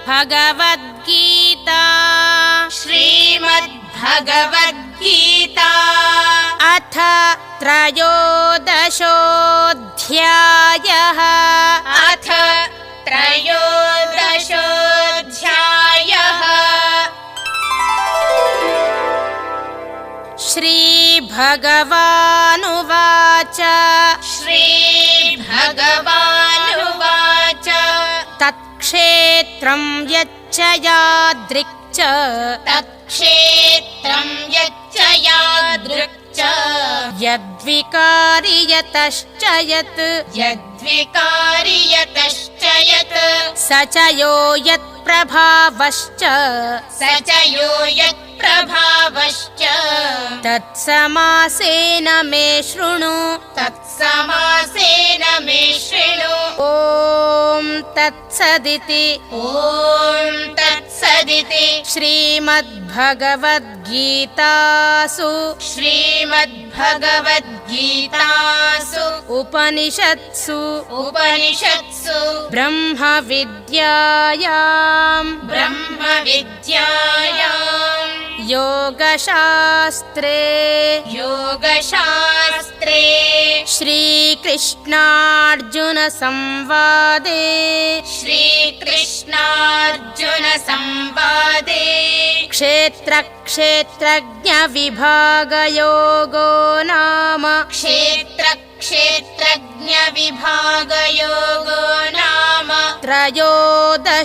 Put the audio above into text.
श्रीमद्भगवद्गीता श्रीमद्भगवद्गीता अथ त्रयोदशोऽध्यायः अथ त्रयोदशोऽध्यायः श्रीभगवानुवाच श्रीभगवानुवाच तत्क्षेत्रं यच्च यादृक् तत्क्षेत्रं यच्च यादृक् यद्विकारि यतश्च यत् यद्विकारि यतश्च यत् स च यो यत्प्रभावश्च स च यो यत्प्रभावश्च तत्समासेन मे शृणु तत्समासेन मे शृणु। ॐ तत्सदिति तत्सदिति श्रीमद्भगवद्गीतासु उपनिषत्सु ब्रह्मविद्यायां योगशास्त्रे श्रीकृष्णार्जुन संवादे क्षेत्रक्षेत्रज्ञ विभागयोगो नाम त्रयोदशोऽध्यायः।